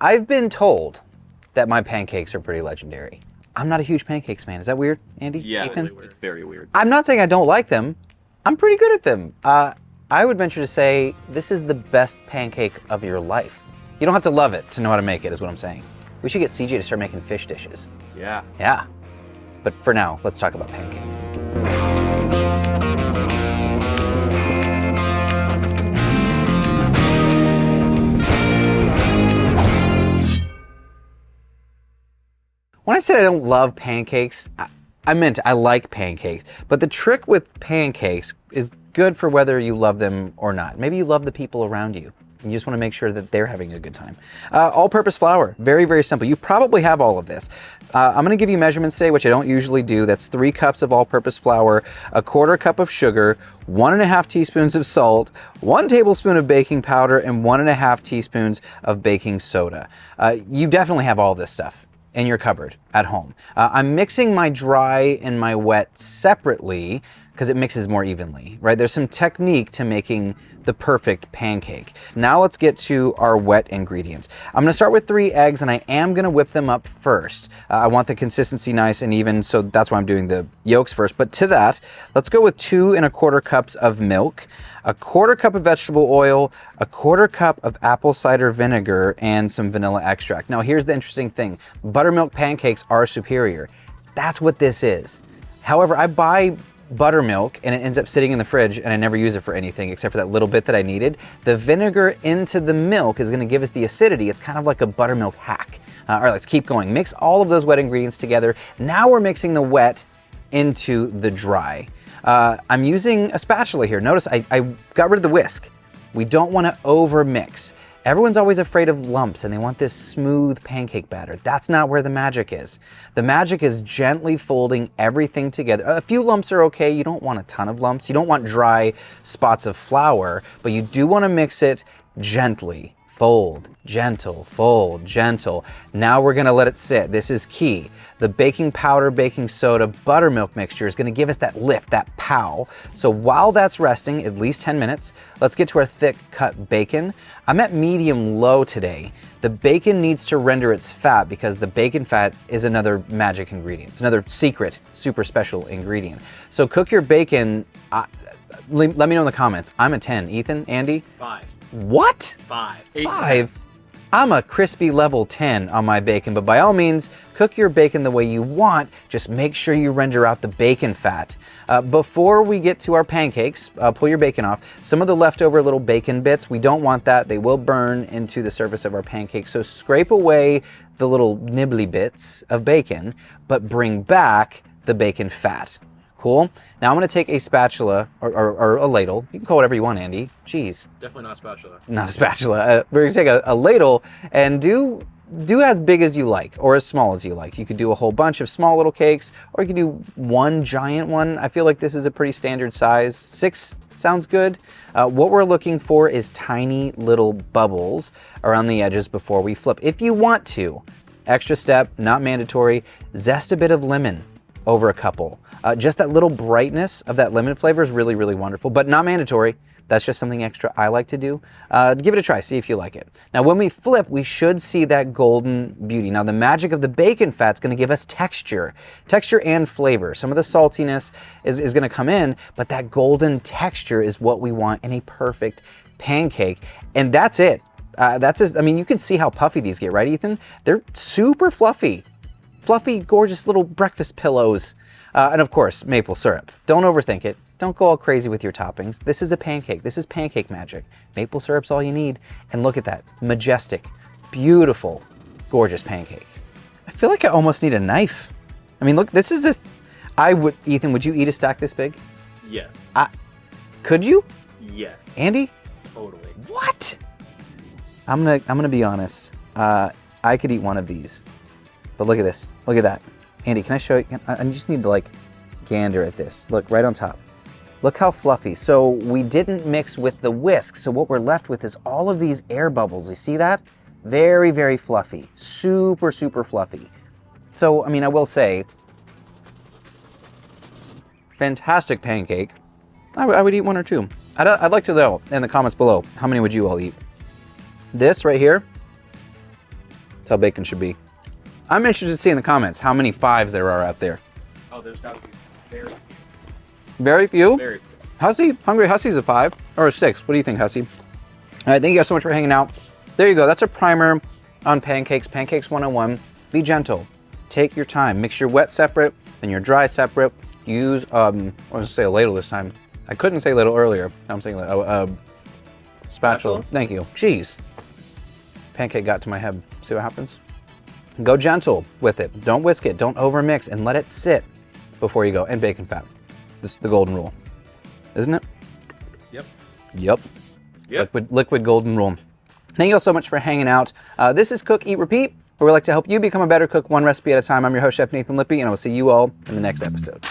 I've been told that my pancakes are pretty legendary. I'm not a huge pancakes fan. Is that weird, Andy? Yeah, Ethan? really weird. It's very weird. I'm not saying I don't like them. I'm pretty good at them. I would venture to say this is the best pancake of your life. You don't have to love it to know how to make it, is what I'm saying. We should get CJ to start making fish dishes. Yeah. Yeah. But for now, let's talk about pancakes. When I said I don't love pancakes, I meant I like pancakes. But the trick with pancakes is good for whether you love them or not. Maybe you love the people around you. You just want to make sure that they're having a good time. All-purpose flour, very, very simple. You probably have all of this. I'm going to give you measurements today, which I don't usually do. That's 3 cups of all-purpose flour, 1/4 cup of sugar, 1½ teaspoons of salt, 1 tablespoon of baking powder, and 1½ teaspoons of baking soda. You definitely have all this stuff in your cupboard at home. I'm mixing my dry and my wet separately because it mixes more evenly, right? There's some technique to making the perfect pancake. Now let's get to our wet ingredients. I'm gonna start with 3 eggs and I am gonna whip them up first. I want the consistency nice and even, so that's why I'm doing the yolks first. But to that, let's go with 2 1/4 cups of milk, 1/4 cup of vegetable oil, 1/4 cup of apple cider vinegar, and some vanilla extract. Now here's the interesting thing. Buttermilk pancakes are superior. That's what this is. However, I buy buttermilk and it ends up sitting in the fridge and I never use it for anything except for that little bit that I needed. The vinegar into the milk is gonna give us the acidity. It's kind of like a buttermilk hack. All right, let's keep going. Mix all of those wet ingredients together. Now we're mixing the wet into the dry. I'm using a spatula here. Notice I got rid of the whisk. We don't wanna over mix. Everyone's always afraid of lumps and they want this smooth pancake batter. That's not where the magic is. The magic is gently folding everything together. A few lumps are okay. You don't want a ton of lumps. You don't want dry spots of flour, but you do want to mix it gently. Fold, gentle, fold, gentle. Now we're gonna let it sit. This is key. The baking powder, baking soda, buttermilk mixture is gonna give us that lift, that pow. So while that's resting, at least 10 minutes, let's get to our thick cut bacon. I'm at medium low today. The bacon needs to render its fat because the bacon fat is another magic ingredient. It's another secret, super special ingredient. So cook your bacon, let me know in the comments. I'm a 10. Ethan, Andy? 5. What? 5. 5? I'm a crispy level 10 on my bacon, but by all means, cook your bacon the way you want. Just make sure you render out the bacon fat. Before we get to our pancakes, pull your bacon off. Some of the leftover little bacon bits, we don't want that. They will burn into the surface of our pancakes. So scrape away the little nibbly bits of bacon, but bring back the bacon fat. Cool. Now I'm going to take a spatula or a ladle. You can call whatever you want, Andy. Jeez. Definitely not a spatula. Not a spatula. We're going to take a ladle and do as big as you like or as small as you like. You could do a whole bunch of small little cakes or you could do one giant one. I feel like this is a pretty standard size. 6 sounds good. What we're looking for is tiny little bubbles around the edges before we flip. If you want to, extra step, not mandatory, zest a bit of lemon over a couple. Just that little brightness of that lemon flavor is really, really wonderful, but not mandatory. That's just something extra I like to do. Give it a try, see if you like it. Now when we flip, we should see that golden beauty. Now the magic of the bacon fat's gonna give us texture and flavor. Some of the saltiness is gonna come in, but that golden texture is what we want in a perfect pancake. And that's it. I mean, you can see how puffy these get, right, Ethan? They're super fluffy. Fluffy, gorgeous little breakfast pillows. And of course, maple syrup. Don't overthink it. Don't go all crazy with your toppings. This is a pancake. This is pancake magic. Maple syrup's all you need. And look at that. Majestic, beautiful, gorgeous pancake. I feel like I almost need a knife. I mean, look, this is Ethan, would you eat a stack this big? Yes. Could you? Yes. Andy? Totally. What? I'm gonna be honest. I could eat one of these. But look at this. Look at that. Andy, can I show you? I just need to like gander at this. Look, right on top. Look how fluffy. So we didn't mix with the whisk. So what we're left with is all of these air bubbles. You see that? Very, very fluffy. Super, super fluffy. So, I mean, I will say, fantastic pancake. I would eat 1 or 2. I'd like to know in the comments below, how many would you all eat? This right here, how bacon should be. I'm interested to see in the comments how many 5s there are out there. Oh, there's got to be very few. Very few? Very few. Hussy, Hungry Hussy's a 5 or a 6. What do you think, Hussy? All right, thank you guys so much for hanging out. There you go. That's a primer on pancakes. Pancakes 101. Be gentle. Take your time. Mix your wet separate and your dry separate. Use, I was going to say a ladle this time. I couldn't say ladle earlier. Now I'm saying spatula. Thank you. Jeez. Pancake got to my head. See what happens? Go gentle with it. Don't whisk it. Don't overmix, and let it sit before you go. And bacon fat. This is the golden rule, isn't it? Yep. Yep. Yep. Liquid golden rule. Thank you all so much for hanging out. This is Cook, Eat, Repeat, where we like to help you become a better cook one recipe at a time. I'm your host, Chef Nathan Lippy, and I will see you all in the next episode.